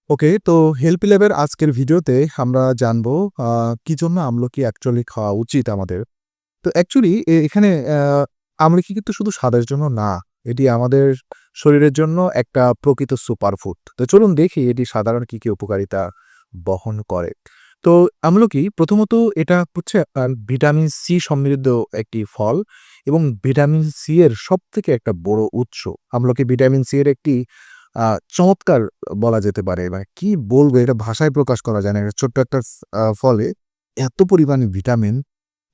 ওকে, তো হেল্প ল্যাবের আজকের ভিডিওতে আমরা জানবো কি জন্য আমলকি অ্যাকচুয়ালি খাওয়া উচিত আমাদের। তো অ্যাকচুয়ালি এখানে আমলকি কিন্তু শুধু স্বাদের জন্য না, এটি আমাদের শরীরের জন্য একটা প্রকৃত সুপারফুড। তো চলুন দেখি এটি সাধারণ কি উপকারিতা বহন করে। তো আমলকি প্রথমত এটা হচ্ছে ভিটামিন সি সমৃদ্ধ একটি ফল এবং ভিটামিন সি এর সবথেকে একটা বড় উৎস। আমলকি ভিটামিন সি এর একটি চমৎকার বলা যেতে পারে। মানে কি বলবো, এটা ভাষায় প্রকাশ করা যায় না। এটা ছোট্ট একটা ফলে এত পরিমাণে ভিটামিন।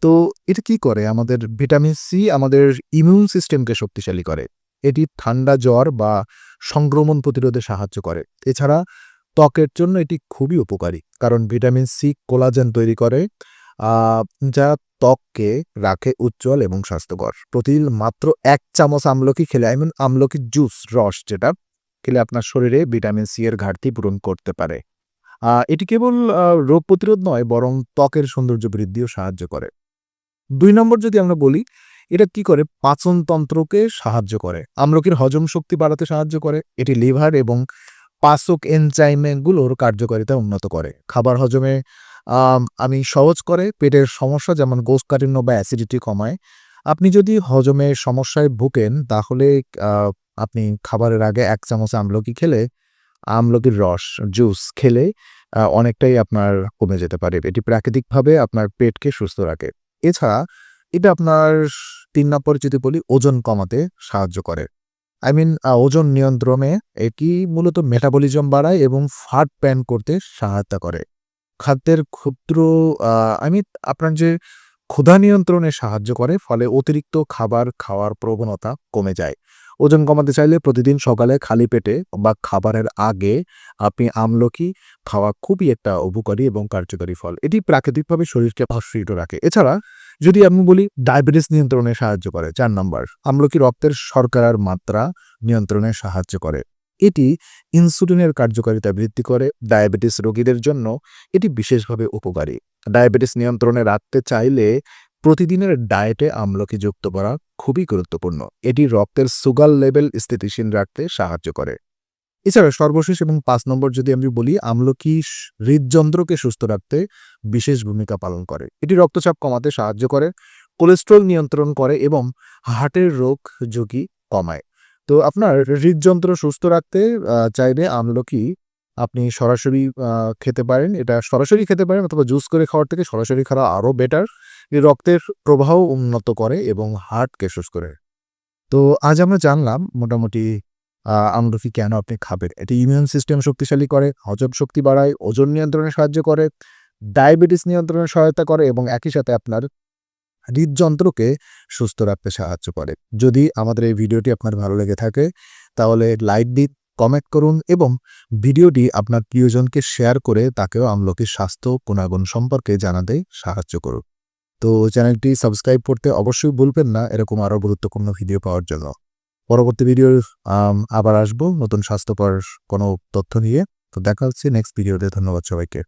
তো এটা কি করে? আমাদের ভিটামিন সি আমাদের ইমিউন সিস্টেমকে শক্তিশালী করে। এটি ঠান্ডা, জ্বর বা সংক্রমণ প্রতিরোধে সাহায্য করে। এছাড়া ত্বকের জন্য এটি খুবই উপকারী। কারণ ভিটামিন সি কোলাজেন তৈরি করে, আ যা ত্বককে রাখে উজ্জ্বল এবং স্বাস্থ্যকর। প্রতিদিন মাত্র ১ চামচ আমলকি খেলে, আই মিন আমলকির জুস, রস যেটা খেলে আপনার শরীরে ভিটামিন সি এর ঘাটতি পূরণ করতে পারে। এটি কেবল রোগ প্রতিরোধ নয়, বরং ত্বকের সৌন্দর্য বৃদ্ধিও সাহায্য করে। ২ নম্বর যদি আমরা বলি, এটা কি করে? পাচনতন্ত্রকে সাহায্য করে। আমলকির হজম শক্তি বাড়াতে সাহায্য করে। এটি লিভার এবং পাচক এনজাইমগুলোর কার্যকারিতা উন্নত করে। খাবার হজমে সহজ করে, পেটের সমস্যা যেমন কোষ্ঠকাঠিন্য বা অ্যাসিডিটি কমায়। আপনি যদি হজমের সমস্যায় ভোগেন, তাহলে আ আপনি খাবারের আগে ১ চামচ আমলকির রস, জুস খেলে অনেকটাই আপনার কমে যেতে পারে। এটি প্রাকৃতিকভাবে আপনার পেটকে সুস্থ রাখে। এছাড়া এটা আপনার ৩ নম্বরে যদি বলি, ওজন কমাতে সাহায্য করে। আই মিন ওজন নিয়ন্ত্রণে এটি মূলত মেটাবলিজম বাড়ায় এবং ফাট ব্যার্ন করতে সহায়তা করে। খাদ্যের ক্ষুদ্র আ আই মিন আপনার যে ক্ষুধা নিয়ন্ত্রণে সাহায্য করে, ফলে অতিরিক্ত খাবার খাওয়ার প্রবণতা কমে যায়। ওজন কমাতে চাইলে প্রতিদিন সকালে খালি পেটে বা খাবারের আগে আপনি আমলকি খাওয়া খুবই একটা উপকারী এবং কার্যকরী ফল। এটি প্রাকৃতিকভাবে শরীরকে প্রশীত রাখে। এছাড়া যদি আমি বলি, ডায়াবেটিস নিয়ন্ত্রণে সাহায্য করে। ৪ নাম্বার, আমলকি রক্তের শর্করার মাত্রা নিয়ন্ত্রণে সাহায্য করে। এটি ইনসুলিনের কার্যকারিতা বৃদ্ধি করে। ডায়াবেটিস রোগীদের জন্য এটি বিশেষভাবে উপকারী। ডায়াবেটিস নিয়ন্ত্রণে রাখতে চাইলে প্রতিদিনের ডায়েটে আমলকি যুক্ত করা খুবই গুরুত্বপূর্ণ। এটি রক্তের সুগার লেভেল স্থিতিশীল রাখতে সাহায্য করে। এছাড়া সর্বশেষ এবং ৫ নম্বর যদি আমি বলি, আমলকি হৃদযন্ত্রকে সুস্থ রাখতে বিশেষ ভূমিকা পালন করে। এটি রক্তচাপ কমাতে সাহায্য করে, কোলেস্টেরল নিয়ন্ত্রণ করে এবং হার্টের রোগ ঝুঁকি কমায়। তো আপনার হৃদযন্ত্র সুস্থ রাখতে চাইলে আমলকি আপনি সরাসরি খেতে পারেন। এটা সরাসরি খেতে পারেন অথবা জুস করে খাওয়ার থেকে সরাসরি খাওয়া আরও বেটার। রক্তের প্রবাহ উন্নত করে এবং হার্টকে সুস্থ করে। তো আজ আমরা জানলাম মোটামুটি আমলকি কেন আপনি খাবেন। এটি ইমিউন সিস্টেম শক্তিশালী করে, হজম শক্তি বাড়ায়, ওজন নিয়ন্ত্রণে সাহায্য করে, ডায়াবেটিস নিয়ন্ত্রণে সহায়তা করে এবং একই সাথে আপনার হৃদযন্ত্রকে সুস্থ রাখতে সাহায্য করে। যদি আমাদের এই ভিডিওটি আপনার ভালো লেগে থাকে, তাহলে লাইক দিন, কমেন্ট করুন এবং ভিডিওটি আপনার প্রিয়জনকে শেয়ার করে তাকেও আমলকির স্বাস্থ্য গুণাগুণ সম্পর্কে জানাতে সাহায্য করুন। তো চ্যানেলটি সাবস্ক্রাইব করতে অবশ্যই ভুলবেন না, এরকম আরও গুরুত্বপূর্ণ ভিডিও পাওয়ার জন্য। পরবর্তী ভিডিও আবার আসবো নতুন স্বাস্থ্যকর কোনো তথ্য নিয়ে। তো দেখা হচ্ছে নেক্সট ভিডিওতে। ধন্যবাদ সবাইকে।